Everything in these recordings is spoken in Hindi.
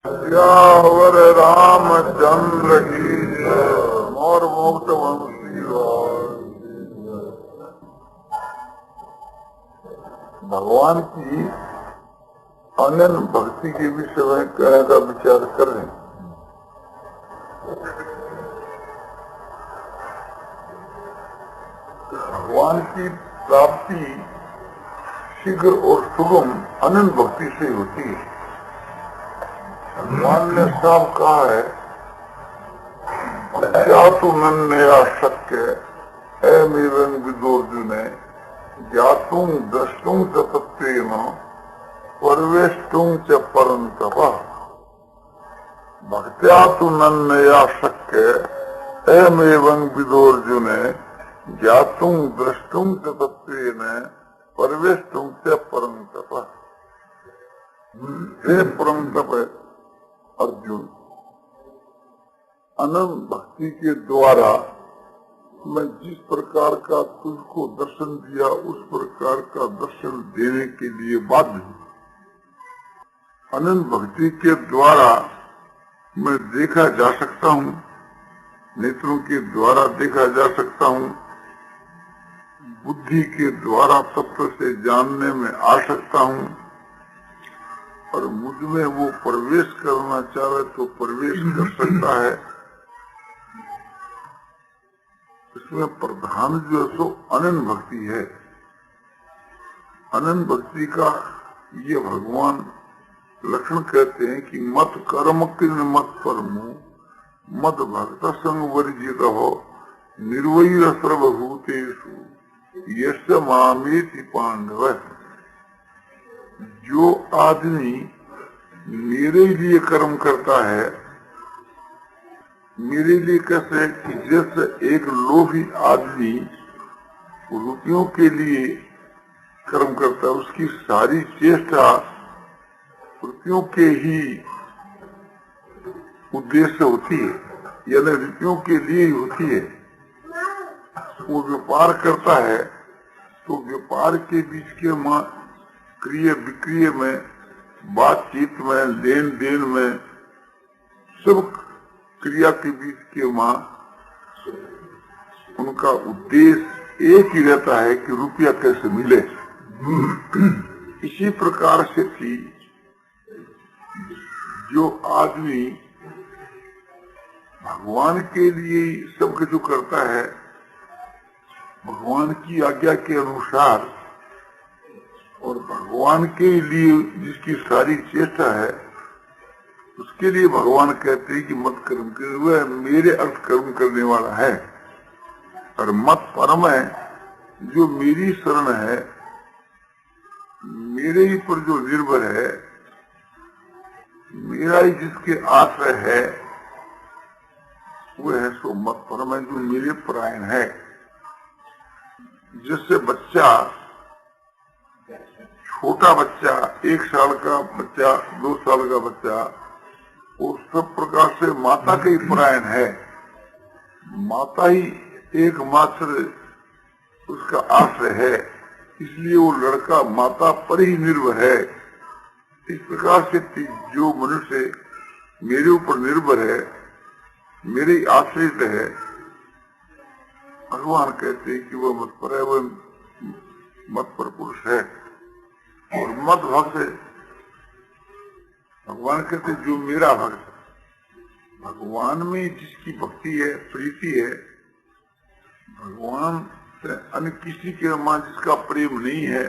सियावर रामचंद्र की जय। और मोक्ष वंशी भगवान की अनन्य भक्ति के विषय में कहने का विचार कर रहे हैं। भगवान की प्राप्ति शीघ्र और सुगम अनन्य भक्ति से होती है। भगवान ने साफ कहा है, जातु नन्या शक्य एवं विदोर्जुन ज्ञातुं द्रष्टुं च तत्वेन परवेष्टुं च परन्तपः। भक्त्या तु नन्या शक्य एवं विदोर्जुन ज्ञातुं द्रष्टुं च तत्वेन परवेष्टुं च परन्तपः। हे परन्तप अर्जुन, अनंत भक्ति के द्वारा मैं जिस प्रकार का तुझको दर्शन दिया उस प्रकार का दर्शन देने के लिए बाध्य हूँ। अनंत भक्ति के द्वारा मैं देखा जा सकता हूँ, नेत्रों के द्वारा देखा जा सकता हूँ, बुद्धि के द्वारा तत्व से जानने में आ सकता हूँ, और मुझ में वो प्रवेश करना चाहे तो प्रवेश कर सकता है। इसमें प्रधान जो है सो अनन्य भक्ति है। अनन्य भक्ति का ये भगवान लक्षण कहते हैं कि मत कर्म किन मत परमु मत भक्त संग वर्जित हो निर्वैर सर्वभूतेषु यस्य मामेति पांडव। जो आदमी मेरे लिए कर्म करता है, मेरे लिए कैसे कि जैसे एक लोभी आदमी रुपयों के लिए कर्म करता है, उसकी सारी चेष्टा रुपयों के ही उद्देश्य होती है, यानी रुपयों के लिए ही होती है। वो व्यापार करता है तो व्यापार के बीच के क्रिया विक्रिय में, बातचीत में, लेन देन में, सब क्रिया के बीच के उनका उद्देश्य एक ही रहता है कि रुपया कैसे मिले। इसी प्रकार से थी जो आदमी भगवान के लिए सब कुछ करता है, भगवान की आज्ञा के अनुसार और भगवान के लिए जिसकी सारी चेष्टा है, उसके लिए भगवान कहते हैं कि मत कर्म कर, वह मेरे अर्थ कर्म करने वाला है। और मत परम है, जो मेरी शरण है, मेरे ही पर जो निर्भर है, मेरा ही जिसके आश्रय है, वह है सो मत परम है, जो मेरे परायण है। जिससे बच्चा, छोटा बच्चा, 1 साल का बच्चा, 2 साल का बच्चा, वो सब प्रकार से माता का ही परायण है। माता ही एकमात्र उसका आश्रय है, इसलिए वो लड़का माता पर ही निर्भर है। इस प्रकार से जो मनुष्य मेरे ऊपर निर्भर है, मेरे आश्रित है, भगवान कहते हैं कि वह मत पर है, वह मत पर पुरुष है। और मत भक्त भगवान कहते जो मेरा भक्त, भगवान में जिसकी भक्ति है, प्रीति है, भगवान से अन्य किसी के मां जिसका प्रेम नहीं है,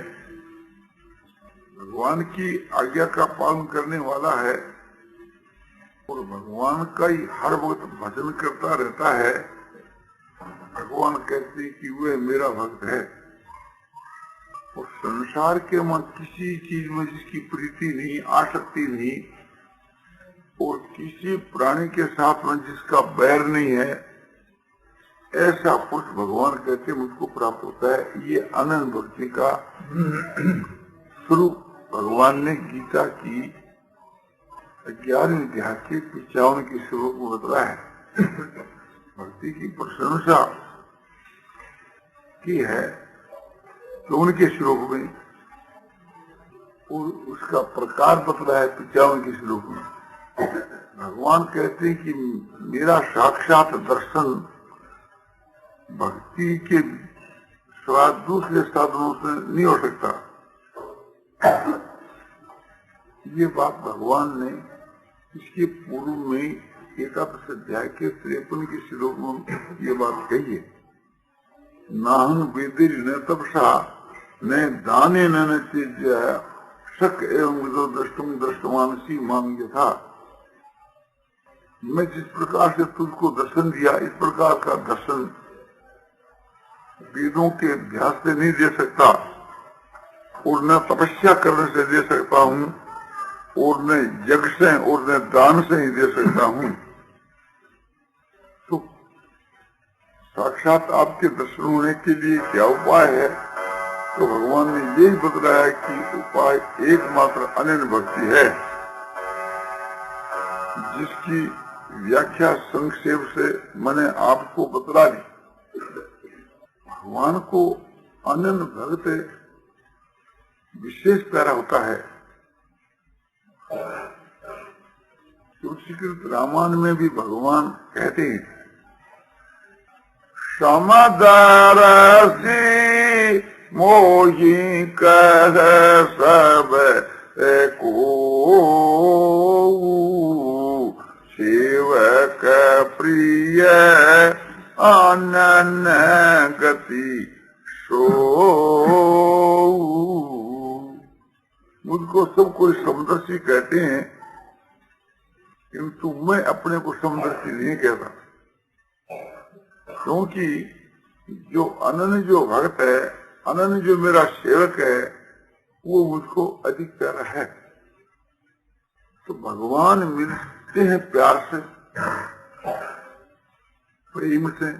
भगवान की आज्ञा का पालन करने वाला है और भगवान का ही हर वक्त भजन करता रहता है, भगवान कहते कि वह मेरा भक्त है। और संसार के मन किसी चीज में जिसकी प्रीति नहीं, आसक्ति नहीं, और किसी प्राणी के साथ में जिसका बैर नहीं है, ऐसा पुरुष भगवान कहते मुझको प्राप्त होता है। ये अनंत भक्ति का स्वरूप भगवान ने गीता की 11वीं अध्याय के 55 की श्लोक में बताया है। भक्ति की प्रशंसा की है तो उनके श्लोक में, और उसका प्रकार बतलाया 55 के श्लोक में। भगवान कहते हैं कि मेरा साक्षात दर्शन भक्ति के स्वाद दूसरे साधनों से नहीं हो सकता। ये बात भगवान ने इसके पूर्व में एकादश अध्याय के 53 के श्लोक में ये बात कही है। नाहं वेदिर न तपसा न दाने न चेज्य शक एवं विदो दृष्टुम दृष्टमानसी मांग था। मैं जिस प्रकार से तुझको दर्शन दिया, इस प्रकार का दर्शन वेदों के अभ्यास से नहीं दे सकता और न तपस्या करने से दे सकता हूँ और न यज्ञ से और न दान से ही दे सकता हूँ। तो साक्षात आपके दर्शन होने के लिए क्या उपाय है? तो भगवान ने यही बतलाया कि उपाय एकमात्र अनन्य भक्ति है, जिसकी व्याख्या संक्षेप से मैंने आपको बतला दी। भगवान को अनन्य भक्त विशेष प्यारा होता है। तुलसीकृत रामायण में भी भगवान कहते हैं, समदर्शी मोही कह सब को सेवक प्रिय अनन्य गति सो। मुझको सब कोई समदर्शी कहते हैं, किंतु मैं अपने को समदर्शी नहीं कहता, क्योंकि जो अनन्य जो भक्त है, अनन्य जो मेरा सेवक है, वो मुझको अधिक प्यारा है। तो भगवान मिलते हैं प्यार से, प्रेम से।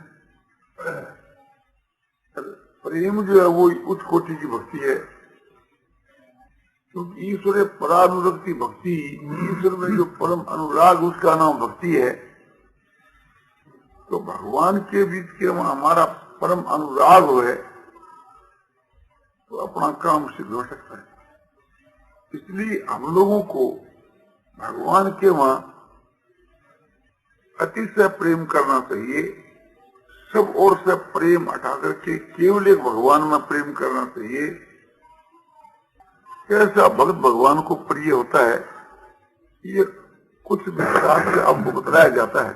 प्रेम जो है वो उच्च कोटि की भक्ति है, क्योंकि ईश्वर परानुरक्ति भक्ति, ईश्वर में जो परम अनुराग उसका नाम भक्ति है। तो भगवान के बीच के हमारा परम अनुराग है तो अपना काम सिद्ध हो सकता है। इसलिए हम लोगों को भगवान के वहां अतिशय प्रेम करना चाहिए। सब ओर से प्रेम हटा करके केवल एक भगवान में प्रेम करना चाहिए। कैसा भक्त भगवान को प्रिय होता है, ये कुछ विस्तार से आपको बताया जाता है।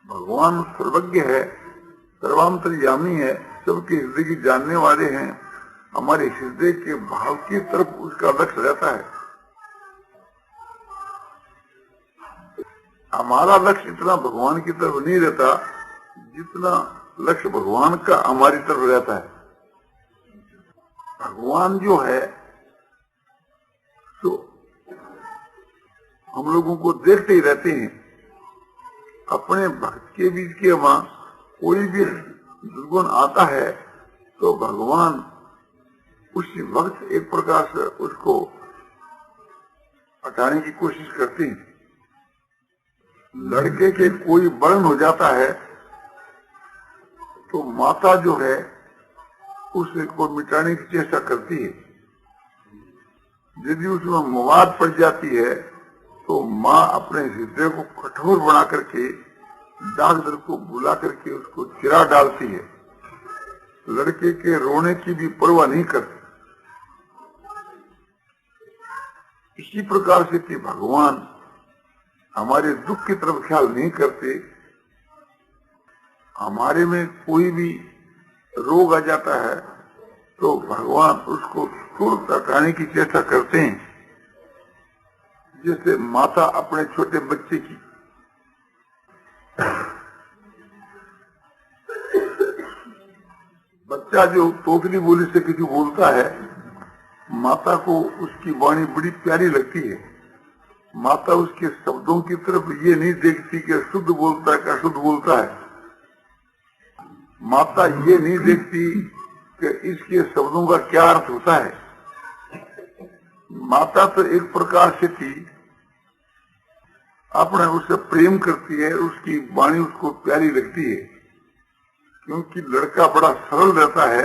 भगवान सर्वज्ञ है, सर्वांतर्यामी है, सबके हृदय की जानने वाले हैं। हमारे हृदय के भाव की तरफ उसका लक्ष्य रहता है। हमारा लक्ष्य इतना भगवान की तरफ नहीं रहता जितना लक्ष्य भगवान का हमारी तरफ रहता है। भगवान जो है तो हम लोगों को देखते ही रहते हैं। अपने भक्त के बीच के वहां कोई भी दुर्गुण आता है तो भगवान उसी वक्त एक प्रकार से उसको हटाने की कोशिश करते हैं। लड़के के कोई बर्न हो जाता है तो माता जो है उसे को मिटाने की चेष्टा करती है। यदि उसमें मवाद पड़ जाती है तो माँ अपने हृदय को कठोर बना करके डॉक्टर को बुला करके उसको चिरा डालती है। लड़के के रोने की भी परवाह नहीं करती। इसी प्रकार से कि भगवान हमारे दुख की तरफ ख्याल नहीं करते। हमारे में कोई भी रोग आ जाता है तो भगवान उसको तुरंत हटाने की चेष्टा करते हैं, जैसे माता अपने छोटे बच्चे की। बच्चा जो तोतली बोली से किसी बोलता है, माता को उसकी वाणी बड़ी प्यारी लगती है। माता उसके शब्दों की तरफ ये नहीं देखती कि शुद्ध बोलता है कि अशुद्ध बोलता है। माता ये नहीं देखती कि इसके शब्दों का क्या अर्थ होता है। माता तो एक प्रकार से थी, अपने उससे प्रेम करती है, उसकी वाणी उसको प्यारी लगती है, क्योंकि लड़का बड़ा सरल रहता है,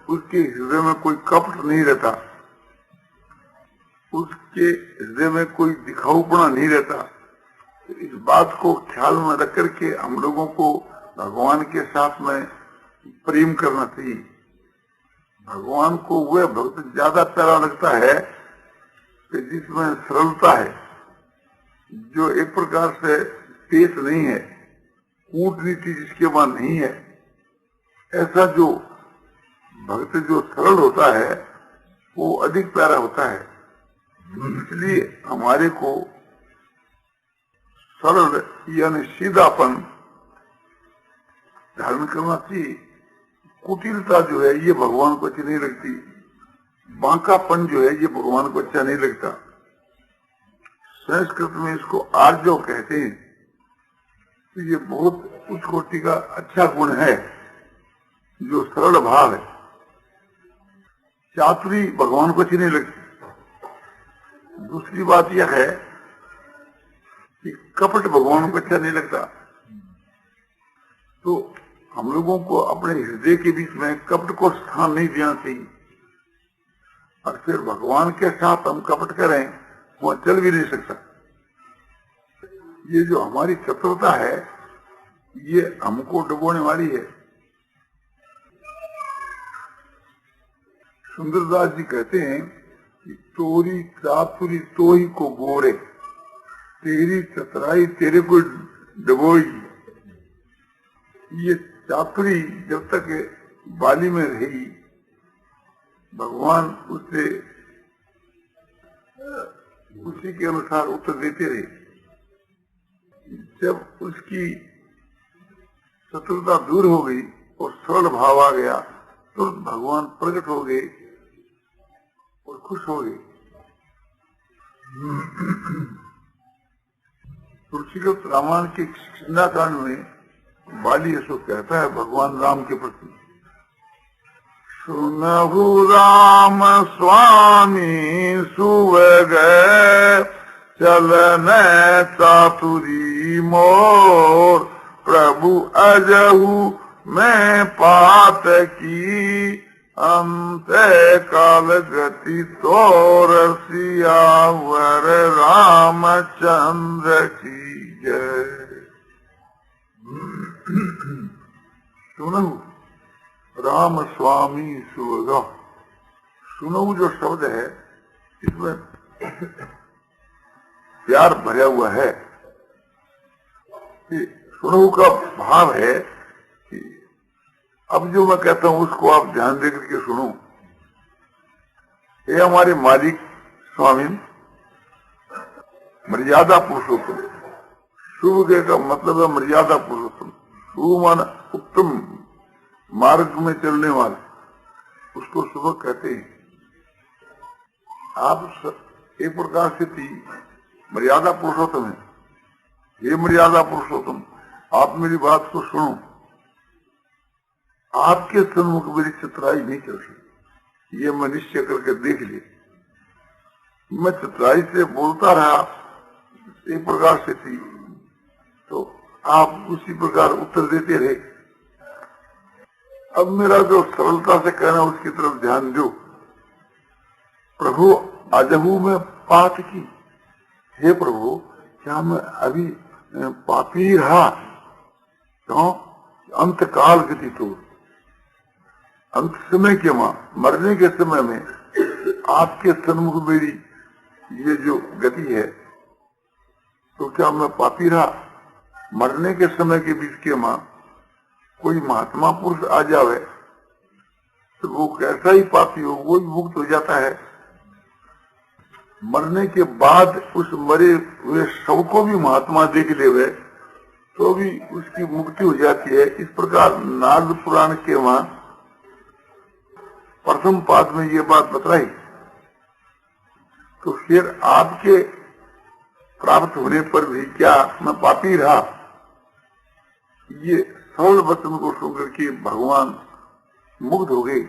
उसके हृदय में कोई कपट नहीं रहता। उसके हृदय में कोई दिखाऊपना नहीं रहता। तो इस बात को ख्याल में रख करके हम लोगों को भगवान के साथ में प्रेम करना चाहिए। भगवान को वह भक्त ज्यादा प्यारा लगता है कि जिसमें सरलता है, जो एक प्रकार से तेज नहीं है, कूटनीति जिसके बाद नहीं है। ऐसा जो भक्त जो सरल होता है वो अधिक प्यारा होता है। इसलिए हमारे को सरल यानी सीधापन धारण करना चाहिए। कुटिलता जो है ये भगवान को अच्छी नहीं लगती, बांकापन जो है ये भगवान को अच्छा नहीं लगता। संस्कृत में इसको आर्जव कहते हैं। तो ये बहुत उच्च कोटि का अच्छा गुण है, जो सरल भाव है। चातुरी भगवान को अच्छी नहीं लगती। दूसरी बात यह है कि कपट भगवान को अच्छा नहीं लगता। तो हम लोगों को अपने हृदय के बीच में कपट को स्थान नहीं देना चाहिए। और फिर भगवान के साथ हम कपट करें, वो चल भी नहीं सकता। ये जो हमारी चतुरता है ये हमको डुबोने वाली है। सुंदरदास जी कहते हैं कि तोरी चातुरी तो ही को गोरे, तेरी चतुराई तेरे को डुबोएगी। ये चातुरी जब तक बाली में रही, भगवान उससे उसी के अनुसार उत्तर देते रहे। जब उसकी शत्रुता दूर हो गई और सरल भाव आ गया, तो भगवान प्रकट हो गए और खुश हो गए। तुलसीदास रामायण के किंदाकांड में बाली ऐसो कहता है भगवान राम के प्रति, सुनहु राम स्वामी सुवग चलन चातुरी मोर, प्रभु अजहु मैं पात की अंत काल गति तोर, सियावर रामचंद्र की जय। सुनहु राम स्वामी सुवगा, सुनहु जो शब्द है इसमें प्यार भरा हुआ है। सुनहु का भाव है कि अब जो मैं कहता हूं उसको आप ध्यान दे करके सुनो। ये हमारे मालिक स्वामी मर्यादा पुरुषोत्तम, शुभ का मतलब है मर्यादा पुरुषोत्तम। शुभ माना उत्तम मार्ग में चलने वाले, उसको शुभ कहते हैं। आप एक प्रकार से थी मर्यादा पुरुषोत्तम है। ये मर्यादा पुरुषोत्तम, आप मेरी बात को सुनो। आपके सन्मुख मेरी चतुराई नहीं चल सकती, ये मैं निश्चय करके देख ली। मैं चतुराई से बोलता रहा एक प्रकार से थी, तो आप उसी प्रकार उत्तर देते रहे। अब मेरा जो सरलता से कहना उसकी तरफ ध्यान दो। प्रभु अजहू में पात की, हे प्रभु क्या मैं अभी पापी रहा? क्यों? अंत काल गति तो अंत समय के मरने के समय में आपके सन्मुख मेरी ये जो गति है, तो क्या मैं पापी रहा? मरने के समय के बीच के कोई महात्मा पुरुष आ जावे तो वो कैसा ही पापी हो, वो भी मुक्त हो जाता है। मरने के बाद उस मरे हुए शव को भी महात्मा देख लेवे तो भी उसकी मुक्ति हो जाती है। इस प्रकार नारद पुराण के प्रथम पाद में ये बात बताई। तो फिर आपके प्राप्त होने पर भी क्या मैं पापी रहा? ये सरल वचन को सुनकर के भगवान मुग्ध हो गए।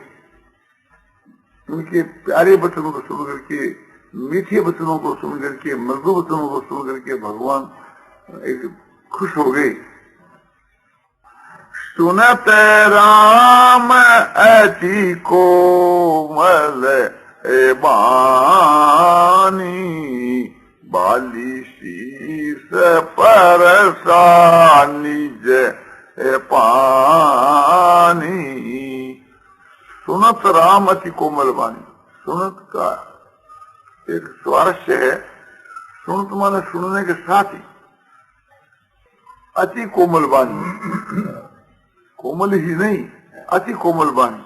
उनके प्यारे वचनों को सुनकर के, मीठे वचनों को सुनकर के, मृदु वचनों को सुनकर के भगवान एक खुश हो गए। सुनत राम अति कोमल ए बानी बाली शीस परसानी जय पानी। सुनत राम अति कोमल बानी। सुनत का एक स्वारस्य है। सुनत माने सुनने के साथ ही अति कोमल बानी, कोमल ही नहीं अति कोमल बानी।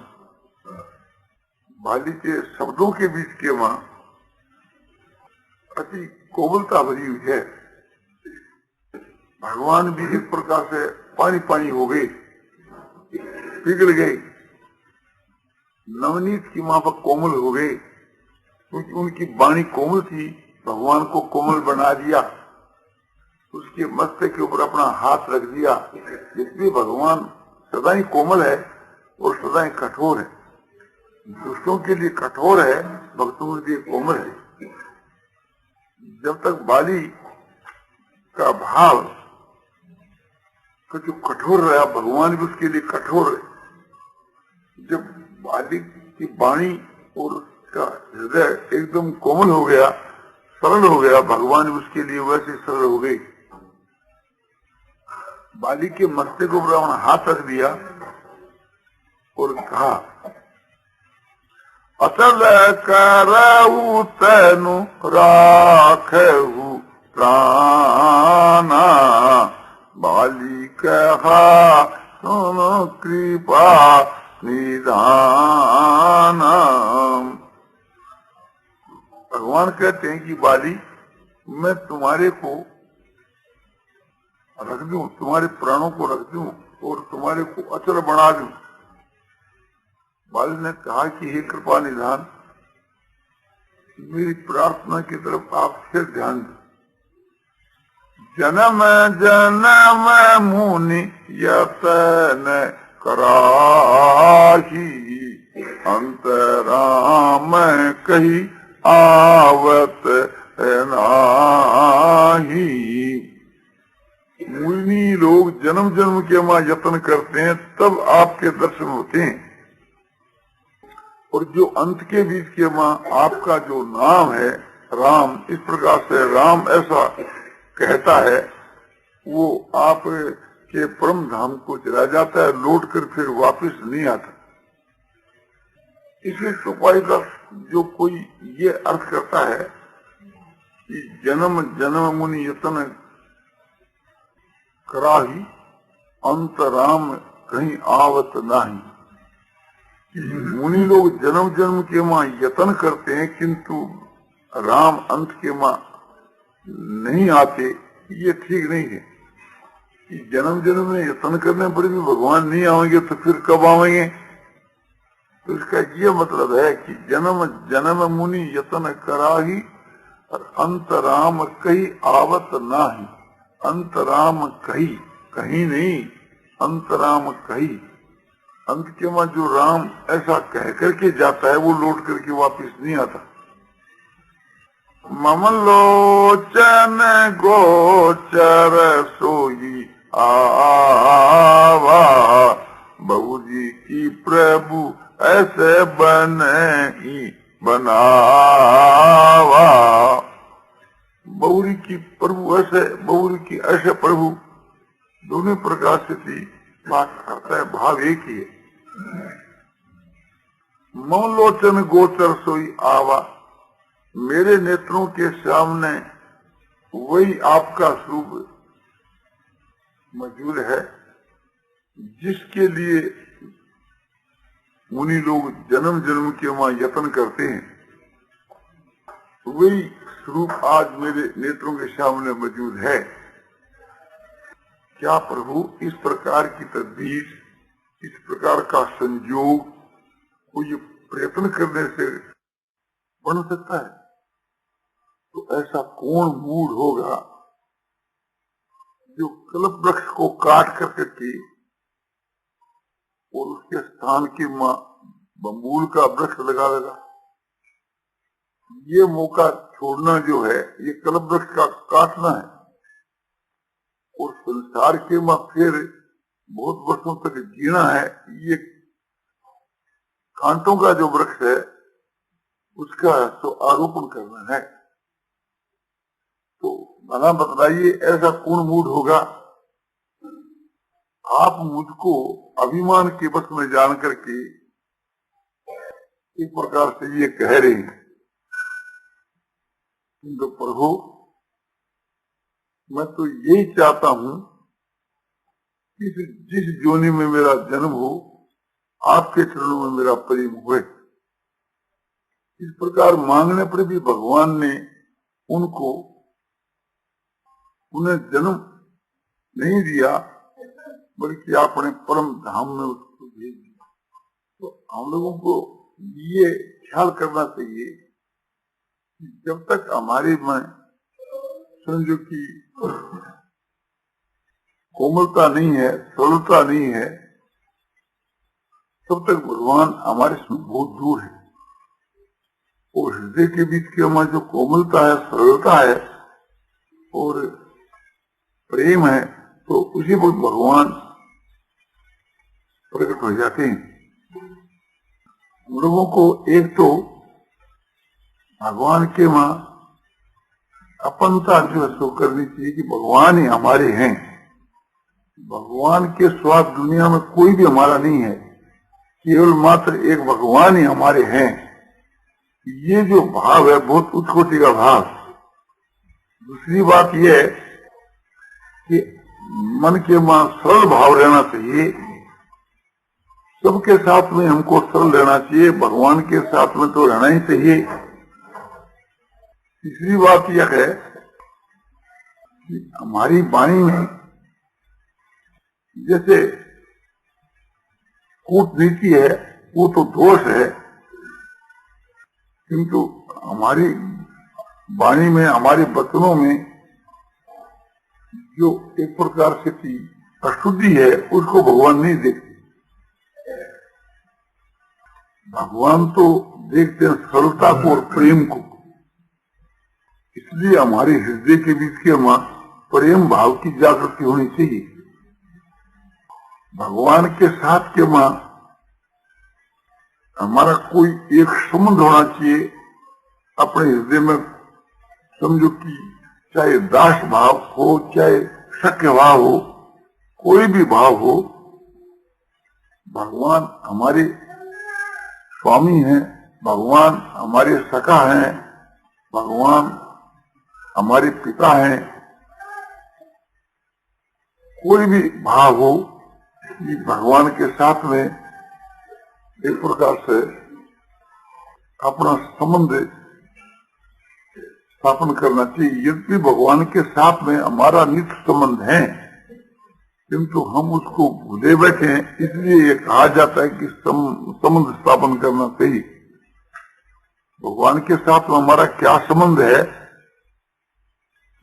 बाली के शब्दों के बीच के मां अति कोमलता भरी हुई है। भगवान भी इस प्रकार से पानी पानी हो गए, पिघल गए। नवनीत की मां पर कोमल हो गए क्योंकि उनकी वाणी कोमल थी। भगवान को कोमल बना दिया, उसके मस्तक के ऊपर अपना हाथ रख दिया। इसलिए भगवान सदा ही कोमल है और सदा ही कठोर है। दुष्टों के लिए कठोर है, भक्तों के लिए कोमल है। जब तक बाली का भाव जो कठोर रहा, भगवान भी उसके लिए कठोर है। जब बाली की वाणी और उसका हृदय एकदम कोमल हो गया, सरल हो गया, भगवान भी उसके लिए वैसे सरल हो गए। बाली के मस्तक को अपना हाथ रख दिया और कहा, अचल करऊ तनु राखहु प्राणा। बाली कहा सुनो कृपा निदान। भगवान कहते हैं कि बाली मैं तुम्हारे को रख दूं, तुम्हारे प्राणों को रख दूं और तुम्हारे को अचल बना दूं। बाली ने कहा कि हे कृपा निधान, मेरी प्रार्थना की तरफ आप फिर ध्यान दें। जन्म जन्म मुनि यतन कराही, अंतराम कही आवत नाही। मुनि लोग जन्म जन्म के मां यत्न करते हैं तब आपके दर्शन होते हैं। और जो अंत के बीच के मां आपका जो नाम है राम, इस प्रकार से राम ऐसा कहता है, वो आप के परम धाम को चला जाता है, लौट कर फिर वापस नहीं आता। इसलिए चौपाई का जो कोई ये अर्थ करता है कि जन्म जन्म मुनि यतन कराही, अंत राम कहीं आवत नाही। मुनि लोग जन्म जन्म के मां यतन करते हैं किंतु राम अंत के मां नहीं आते, ये ठीक नहीं है। कि जन्म जन्म में यतन करने पर भी भगवान नहीं आएंगे तो फिर कब आएंगे? तो इसका ये मतलब है कि जन्म जन्म मुनि यतन कराही और अंत राम कहीं आवत नाही। अंत राम कहीं, कहीं नहीं, अंत राम कहीं। अंत के मां जो राम ऐसा कह करके जाता है वो लौट करके वापस नहीं आता। ममलोचन गोचर सोई आवा, बहुजी की प्रभु ऐसे बने बनावा। बहुरी की प्रभु ऐसे, बहुरी की ऐसे प्रभु, दोनों प्रकार से थी बात करता है, भाव एक ही है। ममलोचन गोचर सोई आवा, मेरे नेत्रों के सामने वही आपका स्वरूप मौजूद है जिसके लिए मुनि लोग जन्म जन्म के वहां यत्न करते हैं। वही स्वरूप आज मेरे नेत्रों के सामने मौजूद है। क्या प्रभु इस प्रकार की तदबीर, इस प्रकार का संयोग को ये प्रयत्न करने से बन सकता है? तो ऐसा कौन मूड होगा जो कल्प वृक्ष को काट करके और उसके स्थान के बम्बूल का वृक्ष लगा देगा? ये मौका छोड़ना जो है, ये कल्प वृक्ष का काटना है। और संसार के फिर बहुत वर्षों तक जीना है। ये कांटों का जो वृक्ष है उसका तो आरोपण करना है। तो भला बतलाइए ऐसा कौन मूड होगा? आप मुझको अभिमान के वश में जान करके एक प्रकार से ये कह रहे हैं, तो प्रभु मैं तो यही चाहता हूं कि जिस योनि में मेरा जन्म हो आपके चरणों में मेरा प्रेम हुए। इस प्रकार मांगने पर भी भगवान ने उन्हें जन्म नहीं दिया, बल्कि आपने परम धाम में उसको भेज दिया। तो हम लोगों को ये ख्याल करना चाहिए कि जब तक हमारे में समझो कि कोमलता नहीं है, सरलता नहीं है, तब तक भगवान हमारे से बहुत दूर है। और हृदय के बीच के हमारी जो कोमलता है, सरलता है और प्रेम है, तो उसी पर भगवान प्रकट हो जाते हैं। हम लोगों को एक तो भगवान के मां अपनता जो है सो करनी चाहिए कि भगवान ही हमारे हैं। भगवान के स्वाद दुनिया में कोई भी हमारा नहीं है, केवल मात्र एक भगवान ही हमारे हैं। ये जो भाव है बहुत उच्च कोटि का भाव। दूसरी बात यह है कि मन के मां सरल भाव रहना चाहिए। सबके साथ में हमको सरल रहना चाहिए, भगवान के साथ में तो रहना ही चाहिए। तीसरी बात यह है कि हमारी वाणी में जैसे कूटनीति है वो तो दोष है, किंतु हमारी वाणी में, हमारे वचनों में जो एक प्रकार से की अशुद्धि है उसको भगवान नहीं देखते। भगवान तो देखते हैं सरलता को और प्रेम को। इसलिए हमारे हृदय के बीच के प्रेम भाव की जागृति होनी चाहिए। भगवान के साथ के हमारा कोई एक संबंध होना चाहिए अपने हृदय में। समझो कि चाहे दास भाव हो, चाहे शक्य भाव हो, कोई भी भाव हो, भगवान हमारे स्वामी हैं, भगवान हमारे सखा हैं, भगवान हमारे पिता हैं। कोई भी भाव हो कि भगवान के साथ में एक प्रकार से अपना संबंध स्थापन करना चाहिए। यद्यपि भगवान के साथ में हमारा नित्य संबंध है, किंतु हम उसको भूले बैठे हैं, इसलिए ये कहा जाता है कि संबंध स्थापन करना चाहिए। भगवान के साथ में हमारा क्या संबंध है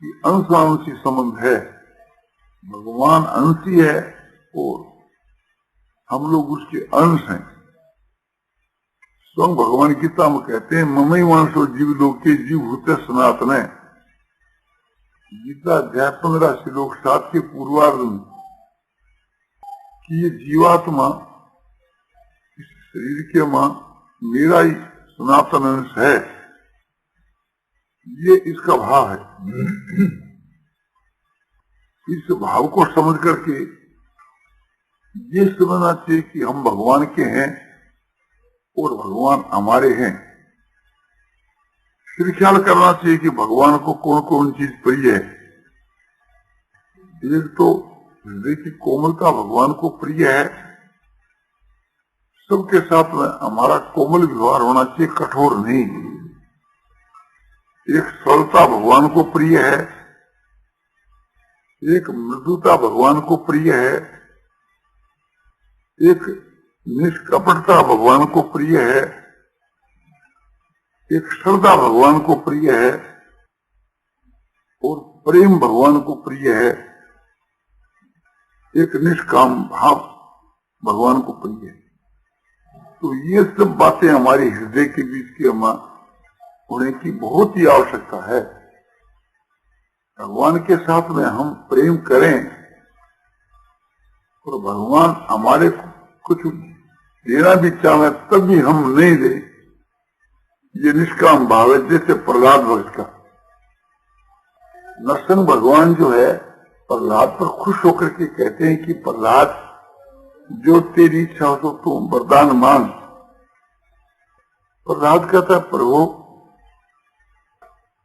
कि अंशांशी संबंध है। भगवान अंशी है और हम लोग उसके अंश हैं। स्वयं भगवान गीता में कहते हैं ममई वंशो जीव लोके जीव भूते सनातन। गीता अध्याय 15 श्लोक 7 के पूर्वार्ध में कि ये जीवात्मा इस शरीर के मेरा ही सनातन अंश है, ये इसका भाव है। इस भाव को समझ करके ये समझना चाहिए कि हम भगवान के हैं और भगवान हमारे हैं। फिर ख्याल करना चाहिए कि भगवान को कौन कौन चीज प्रिय है। एक तो हृदय की कोमलता भगवान को प्रिय है। सबके साथ में हमारा कोमल व्यवहार होना चाहिए, कठोर नहीं। एक सरलता भगवान को प्रिय है, एक मृदुता भगवान को प्रिय है, एक निष्कपटता भगवान को प्रिय है, एक श्रद्धा भगवान को प्रिय है और प्रेम भगवान को प्रिय है। एक निष्काम भाव भगवान को प्रिय है। तो ये सब बातें हमारे हृदय के बीच के होने की बहुत ही आवश्यकता है। भगवान के साथ में हम प्रेम करें और भगवान हमारे कुछ देना भी चाहे तब भी हम नहीं दे, ये निष्काम भाव है, जैसे प्रहलाद भक्त का। नरसिंह भगवान जो है प्रहलाद पर खुश होकर के कहते हैं कि प्रहलाद, जो तेरी इच्छा हो तो तू वरदान मांग। प्रहलाद कहता है, प्रभु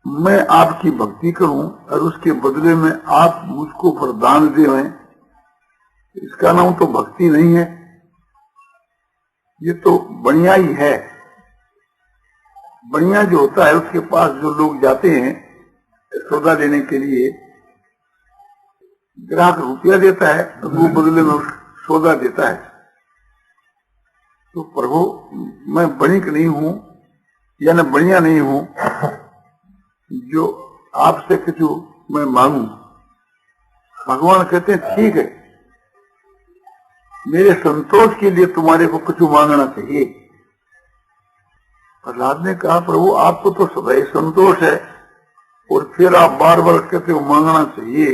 मैं आपकी भक्ति करूं और उसके बदले में आप मुझको वरदान दें, इसका नाम तो भक्ति नहीं है, ये तो बढ़िया ही है। बढ़िया जो होता है, उसके पास जो लोग जाते हैं सौदा लेने के लिए, ग्राहक रुपया देता है तो वो बदले में सौदा देता है। तो प्रभु मैं बणिक नहीं हूं या न बढ़िया नहीं हूं जो आपसे कुछ मैं मांगू। भगवान कहते हैं ठीक है, मेरे संतोष के लिए तुम्हारे को कुछ मांगना चाहिए। प्रहलाद ने कहा, प्रभु आपको तो सदैव संतोष है और फिर आप बार बार कहते हो मांगना चाहिए।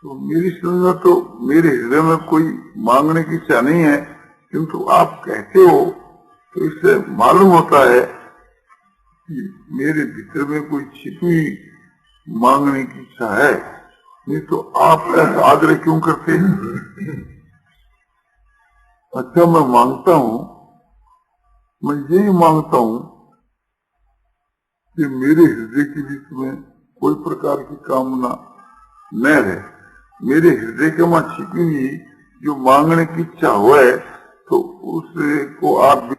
तो मेरी समझ तो मेरे हृदय में कोई मांगने की इच्छा नहीं है, किंतु आप कहते हो तो इससे मालूम होता है कि मेरे भीतर में कोई छिपी मांगने की इच्छा है, नहीं तो आप ऐसा आग्रह क्यों करते हैं? अच्छा मैं मांगता हूं, मैं यही मांगता हूं कि मेरे हृदय के बीच में कोई प्रकार की कामना न रहे। मेरे हृदय के वहां छिपी हुई जो मांगने की इच्छा हो तो उसको आप